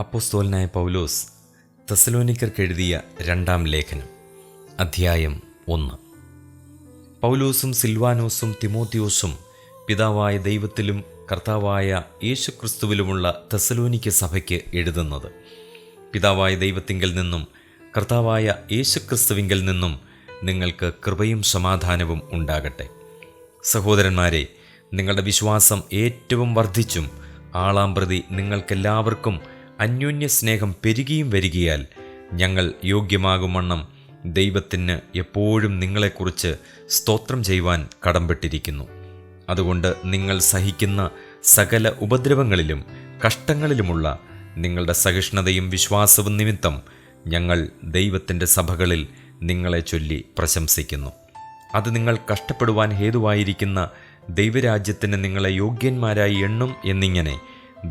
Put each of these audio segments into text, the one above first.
അപ്പോസ്തലനായ പൗലോസ് തെസ്സലോനിക്കർക്കെഴുതിയ രണ്ടാം ലേഖനം, അധ്യായം 1. പൗലോസും സിൽവാനോസും തിമോത്തിയോസും പിതാവായ ദൈവത്തിലും കർത്താവായ യേശുക്രിസ്തുവിലുമുള്ള തെസ്സലോനിക്ക സഭയ്ക്ക് എഴുതുന്നത്. പിതാവായ ദൈവത്തിങ്കൽ നിന്നും കർത്താവായ യേശുക്രിസ്തുവിങ്കൽ നിന്നും നിങ്ങൾക്ക് കൃപയും സമാധാനവും ഉണ്ടാകട്ടെ. സഹോദരന്മാരെ, നിങ്ങളുടെ വിശ്വാസം ഏറ്റവും വർദ്ധിച്ചും ആളാമ്പ്രതി നിങ്ങൾക്കെല്ലാവർക്കും അന്യോന്യ സ്നേഹം പെരുകിയും വരികയാൽ ഞങ്ങൾ യോഗ്യമാകുമണ്ണം ദൈവത്തിന് എപ്പോഴും നിങ്ങളെക്കുറിച്ച് സ്തോത്രം ചെയ്യുവാൻ കടംപെട്ടിരിക്കുന്നു. അതുകൊണ്ട് നിങ്ങൾ സഹിക്കുന്ന സകല ഉപദ്രവങ്ങളിലും കഷ്ടങ്ങളിലുമുള്ള നിങ്ങളുടെ സഹിഷ്ണുതയും വിശ്വാസവും നിമിത്തം ഞങ്ങൾ ദൈവത്തിൻ്റെ സഭകളിൽ നിങ്ങളെ ചൊല്ലി പ്രശംസിക്കുന്നു. അത് നിങ്ങൾ കഷ്ടപ്പെടുവാൻ ഹേതുവായിരിക്കുന്ന ദൈവരാജ്യത്തിന് നിങ്ങളെ യോഗ്യന്മാരായി എണ്ണും എന്നിങ്ങനെ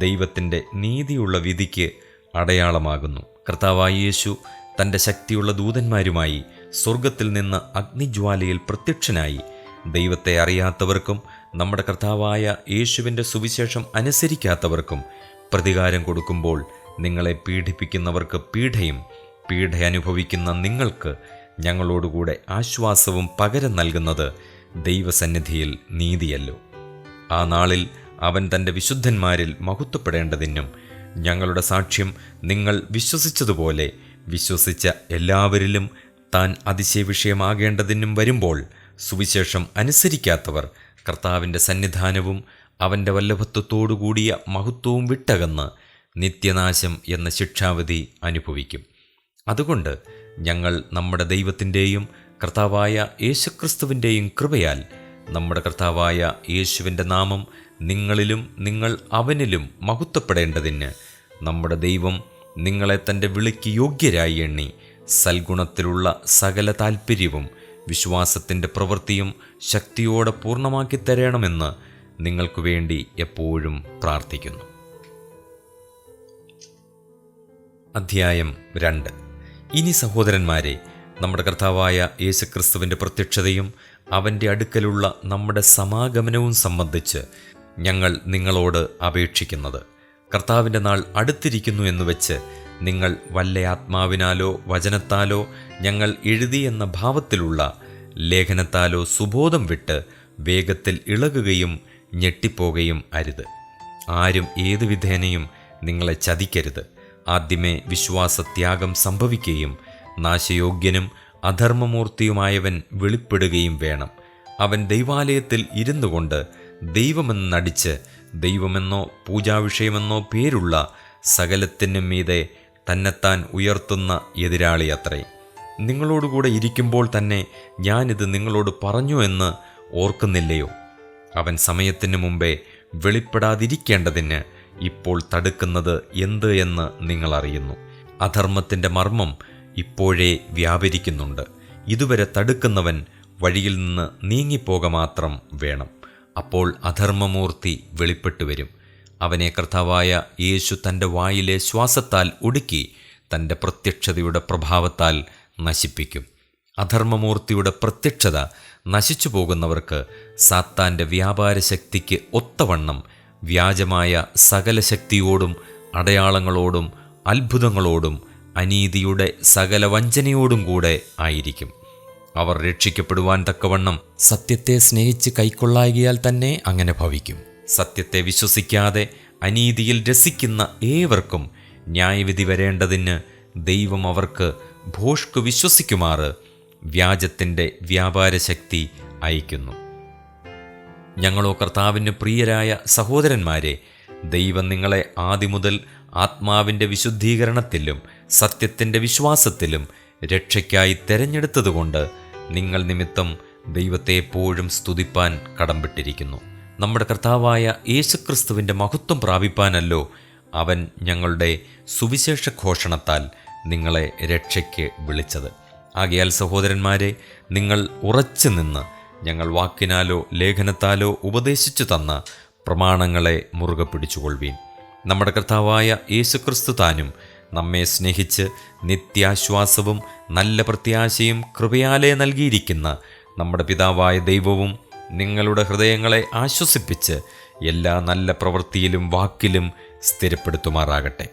ദൈവത്തിൻ്റെ നീതിയുള്ള വിധിക്ക് അടയാളമാകുന്നു. കർത്താവായ യേശു തൻ്റെ ശക്തിയുള്ള ദൂതന്മാരുമായി സ്വർഗത്തിൽ നിന്ന് അഗ്നിജ്വാലയിൽ പ്രത്യക്ഷനായി ദൈവത്തെ അറിയാത്തവർക്കും നമ്മുടെ കർത്താവായ യേശുവിൻ്റെ സുവിശേഷം അനുസരിക്കാത്തവർക്കും പ്രതികാരം കൊടുക്കുമ്പോൾ നിങ്ങളെ പീഡിപ്പിക്കുന്നവർക്ക് പീഡയും പീഡ അനുഭവിക്കുന്ന നിങ്ങൾക്ക് ഞങ്ങളോടുകൂടെ ആശ്വാസവും പകരം നൽകുന്നത് ദൈവസന്നിധിയിൽ നീതിയല്ലോ. ആ നാളിൽ അവൻ തൻ്റെ വിശുദ്ധന്മാരിൽ മഹത്വപ്പെടേണ്ടതിനും ഞങ്ങളുടെ സാക്ഷ്യം നിങ്ങൾ വിശ്വസിച്ചതുപോലെ വിശ്വസിച്ച എല്ലാവരിലും താൻ അതിശയവിഷയമാകേണ്ടതിനും വരുമ്പോൾ സുവിശേഷം അനുസരിക്കാത്തവർ കർത്താവിൻ്റെ സന്നിധാനവും അവൻ്റെ വല്ലഭത്വത്തോടുകൂടിയ മഹത്വവും വിട്ടകന്ന് നിത്യനാശം എന്ന ശിക്ഷാവിധി അനുഭവിക്കും. അതുകൊണ്ട് ഞങ്ങൾ നമ്മുടെ ദൈവത്തിൻ്റെയും കർത്താവായ യേശുക്രിസ്തുവിൻ്റെയും കൃപയാൽ നമ്മുടെ കർത്താവായ യേശുവിൻ്റെ നാമം നിങ്ങളിലും നിങ്ങൾ അവനിലും മഹത്വപ്പെടേണ്ടതിന് നമ്മുടെ ദൈവം നിങ്ങളെ തൻ്റെ വിളിക്ക് യോഗ്യരായി എണ്ണി സൽഗുണത്തിലുള്ള സകല താൽപ്പര്യവും വിശ്വാസത്തിൻ്റെ പ്രവൃത്തിയും ശക്തിയോടെ പൂർണ്ണമാക്കി തരണമെന്ന് നിങ്ങൾക്ക് വേണ്ടി എപ്പോഴും പ്രാർത്ഥിക്കുന്നു. അധ്യായം 2. ഇനി സഹോദരന്മാരെ, നമ്മുടെ കർത്താവായ യേശുക്രിസ്തുവിൻ്റെ പ്രത്യക്ഷതയും അവൻ്റെ അടുക്കലുള്ള നമ്മുടെ സമാഗമനവും സംബന്ധിച്ച് ഞങ്ങൾ നിങ്ങളോട് അപേക്ഷിക്കുന്നത്, കർത്താവിൻ്റെ നാൾ അടുത്തിരിക്കുന്നു എന്ന് വെച്ച് നിങ്ങൾ വല്ല ആത്മാവിനാലോ വചനത്താലോ ഞങ്ങൾ എഴുതിയെന്ന ഭാവത്തിലുള്ള ലേഖനത്താലോ സുബോധം വിട്ട് വേഗത്തിൽ ഇളകുകയും ഞെട്ടിപ്പോകുകയും അരുത്. ആരും ഏതു വിധേനയും നിങ്ങളെ ചതിക്കരുത്. ആദ്യമേ വിശ്വാസത്യാഗം സംഭവിക്കുകയും നാശയോഗ്യനും അധർമ്മമൂർത്തിയുമായവൻ വെളിപ്പെടുകയും വേണം. അവൻ ദൈവാലയത്തിൽ ഇരുന്നു കൊണ്ട് ദൈവമെന്ന് നടിച്ച് ദൈവമെന്നോ പൂജാവിഷയമെന്നോ പേരുള്ള സകലത്തിനും മീതെ തന്നെത്താൻ ഉയർത്തുന്ന എതിരാളി അത്രേ. നിങ്ങളോടുകൂടെ ഇരിക്കുമ്പോൾ തന്നെ ഞാനിത് നിങ്ങളോട് പറഞ്ഞു എന്ന് ഓർക്കുന്നില്ലയോ? അവൻ സമയത്തിന് മുമ്പേ വെളിപ്പെടാതിരിക്കേണ്ടതിന് ഇപ്പോൾ തടുക്കുന്നത് എന്ത് എന്ന് നിങ്ങൾ അറിയുന്നു. അധർമ്മത്തിൻ്റെ മർമ്മം ഇപ്പോഴേ വ്യാപരിക്കുന്നുണ്ട്. ഇതുവരെ തടുക്കുന്നവൻ വഴിയിൽ നിന്ന് നീങ്ങിപ്പോക മാത്രം വേണം. അപ്പോൾ അധർമ്മമൂർത്തി വെളിപ്പെട്ടു വരും. അവനെ കർത്താവായ യേശു തൻ്റെ വായിലെ ശ്വാസത്താൽ ഒടുക്കി തൻ്റെ പ്രത്യക്ഷതയുടെ പ്രഭാവത്താൽ നശിപ്പിക്കും. അധർമ്മമൂർത്തിയുടെ പ്രത്യക്ഷത നശിച്ചു പോകുന്നവർക്ക് സാത്താൻ്റെ വ്യാപാരശക്തിക്ക് ഒത്തവണ്ണം വ്യാജമായ സകല ശക്തിയോടും അടയാളങ്ങളോടും അത്ഭുതങ്ങളോടും അനീതിയുടെ സകല വഞ്ചനയോടും കൂടെ ആയിരിക്കും. അവർ രക്ഷിക്കപ്പെടുവാൻ തക്കവണ്ണം സത്യത്തെ സ്നേഹിച്ച് കൈക്കൊള്ളായികയാൽ തന്നെ അങ്ങനെ ഭവിക്കും. സത്യത്തെ വിശ്വസിക്കാതെ അനീതിയിൽ രസിക്കുന്ന ഏവർക്കും ന്യായവിധി വരേണ്ടതിന് ദൈവം അവർക്ക് ഭോഷ്ക് വിശ്വസിക്കുമാറ് വ്യാജത്തിൻ്റെ വ്യാപാരശക്തി അയക്കുന്നു. ഞങ്ങളോ കർത്താവിന് പ്രിയരായ സഹോദരന്മാരെ, ദൈവം നിങ്ങളെ ആദിമുതൽ ആത്മാവിൻ്റെ വിശുദ്ധീകരണത്തിലും സത്യത്തിൻ്റെ വിശ്വാസത്തിലും രക്ഷയ്ക്കായി തെരഞ്ഞെടുത്തതുകൊണ്ട് നിങ്ങൾ നിമിത്തം ദൈവത്തെ എപ്പോഴും സ്തുതിപ്പാൻ കടംപെട്ടിരിക്കുന്നു. നമ്മുടെ കർത്താവായ യേശുക്രിസ്തുവിൻ്റെ മഹത്വം പ്രാപിപ്പാനല്ലോ അവൻ ഞങ്ങളുടെ സുവിശേഷ ഘോഷണത്താൽ നിങ്ങളെ രക്ഷയ്ക്ക് വിളിച്ചത്. ആകയാൽ സഹോദരന്മാരെ, നിങ്ങൾ ഉറച്ചു നിന്ന് ഞങ്ങൾ വാക്കിനാലോ ലേഖനത്താലോ ഉപദേശിച്ചു തന്ന പ്രമാണങ്ങളെ മുറുകെ പിടിച്ചുകൊള്ളുവീൻ. നമ്മുടെ കർത്താവായ യേശുക്രിസ്തു താനും നമ്മെ സ്നേഹിച്ച് നിത്യാശ്വാസവും നല്ല പ്രത്യാശയും കൃപയാലേ നൽകിയിരിക്കുന്ന നമ്മുടെ പിതാവായ ദൈവവും നിങ്ങളുടെ ഹൃദയങ്ങളെ ആശ്വസിപ്പിച്ച് എല്ലാ നല്ല പ്രവൃത്തിയിലും വാക്കിലും സ്ഥിരപ്പെടുത്തുമാറാകട്ടെ.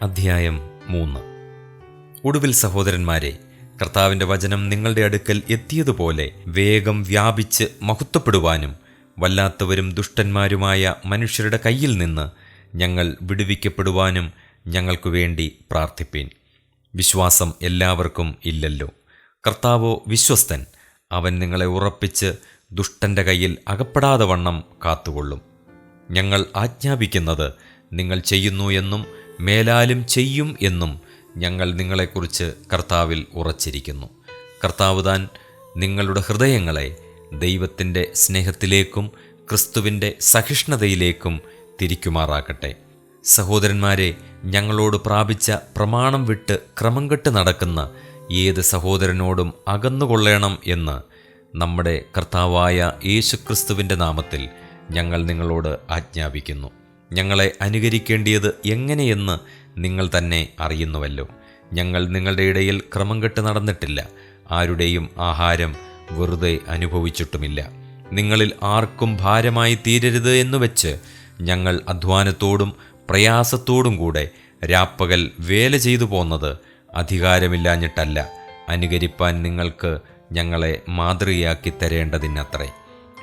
അധ്യായം 3. ഒടുവിൽ സഹോദരന്മാരെ, കർത്താവിൻ്റെ വചനം നിങ്ങളുടെ അടുക്കൽ എത്തിയതുപോലെ വേഗം വ്യാപിച്ച് മഹത്വപ്പെടുവാനും വല്ലാത്തവരും ദുഷ്ടന്മാരുമായ മനുഷ്യരുടെ കയ്യിൽ നിന്ന് ഞങ്ങൾ വിടുവിക്കപ്പെടുവാനും ഞങ്ങൾക്കു വേണ്ടി പ്രാർത്ഥിപ്പീൻ. വിശ്വാസം എല്ലാവർക്കും ഇല്ലല്ലോ. കർത്താവോ വിശ്വസ്തൻ. അവൻ നിങ്ങളെ ഉറപ്പിച്ച് ദുഷ്ടൻ്റെ കയ്യിൽ അകപ്പെടാതെ വണ്ണം കാത്തുകൊള്ളും. ഞങ്ങൾ ആജ്ഞാപിക്കുന്നത് നിങ്ങൾ ചെയ്യുന്നു എന്നും മേലാലും ചെയ്യും എന്നും ഞങ്ങൾ നിങ്ങളെക്കുറിച്ച് കർത്താവിൽ ഉറച്ചിരിക്കുന്നു. കർത്താവ് താൻ നിങ്ങളുടെ ഹൃദയങ്ങളെ ദൈവത്തിൻ്റെ സ്നേഹത്തിലേക്കും ക്രിസ്തുവിൻ്റെ സഹിഷ്ണുതയിലേക്കും തിരിക്കുമാറാക്കട്ടെ. സഹോദരന്മാരെ, ഞങ്ങളോട് പ്രാപിച്ച പ്രമാണം വിട്ട് ക്രമം കെട്ട് നടക്കുന്ന ഏത് സഹോദരനോടും അകന്നുകൊള്ളണം എന്ന് നമ്മുടെ കർത്താവായ യേശുക്രിസ്തുവിൻ്റെ നാമത്തിൽ ഞങ്ങൾ നിങ്ങളോട് ആജ്ഞാപിക്കുന്നു. ഞങ്ങളെ അനുകരിക്കേണ്ടിയത് എങ്ങനെയെന്ന് നിങ്ങൾ തന്നെ അറിയുന്നുവല്ലോ. ഞങ്ങൾ നിങ്ങളുടെ ഇടയിൽ ക്രമം കെട്ട് നടന്നിട്ടില്ല, ആരുടെയും ആഹാരം വെറുതെ അനുഭവിച്ചിട്ടുമില്ല. നിങ്ങളിൽ ആർക്കും ഭാരമായി തീരരുത് എന്ന് വെച്ച് ഞങ്ങൾ അധ്വാനത്തോടും പ്രയാസത്തോടും കൂടെ രാപ്പകൽ വേല ചെയ്തു പോന്നത് അധികാരമില്ലാഞ്ഞിട്ടല്ല, അനുകരിപ്പാൻ നിങ്ങൾക്ക് ഞങ്ങളെ മാതൃകയാക്കി തരേണ്ടതിനത്രേ.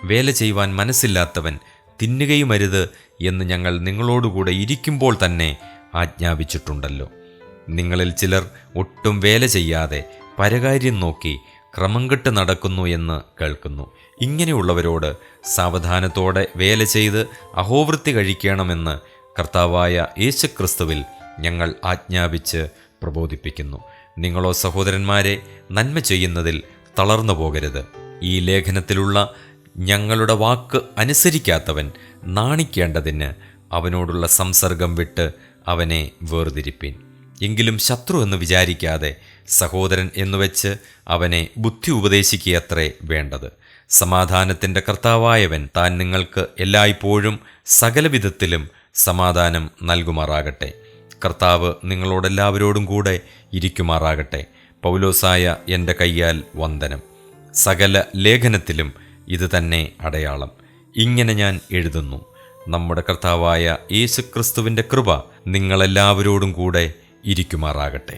വേല ചെയ്യുവാൻ മനസ്സില്ലാത്തവൻ തിന്നുകയുമരുത് എന്ന് ഞങ്ങൾ നിങ്ങളോടുകൂടെ ഇരിക്കുമ്പോൾ തന്നെ ആജ്ഞാപിച്ചിട്ടുണ്ടല്ലോ. നിങ്ങളിൽ ചിലർ ഒട്ടും വേല ചെയ്യാതെ പരകാര്യം നോക്കി ക്രമം കെട്ട് നടക്കുന്നു എന്ന് കേൾക്കുന്നു. ഇങ്ങനെയുള്ളവരോട് സാവധാനത്തോടെ വേല ചെയ്ത് അഹോവൃത്തി കഴിക്കണമെന്ന് കർത്താവായ യേശുക്രിസ്തുവിൽ ഞങ്ങൾ ആജ്ഞാപിച്ച് പ്രബോധിപ്പിക്കുന്നു. നിങ്ങളോ സഹോദരന്മാരെ, നന്മ ചെയ്യുന്നതിൽ തളർന്നു പോകരുത്. ഈ ലേഖനത്തിലുള്ള ഞങ്ങളുടെ വാക്ക് അനുസരിക്കാത്തവൻ നാണിക്കേണ്ടതിന് അവനോടുള്ള സംസർഗം വിട്ട് അവനെ വേർതിരിപ്പീൻ. എങ്കിലും ശത്രു എന്ന് വിചാരിക്കാതെ സഹോദരൻ എന്നുവെച്ച് അവനെ ബുദ്ധി ഉപദേശിക്കുകയത്രേ വേണ്ടത്. സമാധാനത്തിൻ്റെ കർത്താവായവൻ താൻ നിങ്ങൾക്ക് എല്ലായ്പ്പോഴും സകലവിധത്തിലും സമാധാനം നൽകുമാറാകട്ടെ. കർത്താവ് നിങ്ങളോടെല്ലാവരോടും കൂടെ ഇരിക്കുമാറാകട്ടെ. പൗലോസായ എൻ്റെ കയ്യാൽ വന്ദനം. സകല ലേഖനത്തിലും ഇത് തന്നെ അടയാളം. ഇങ്ങനെ ഞാൻ എഴുതുന്നു. നമ്മുടെ കർത്താവായ യേശുക്രിസ്തുവിൻ്റെ കൃപ നിങ്ങളെല്ലാവരോടും കൂടെ ഇരിക്കുമാറാകട്ടെ.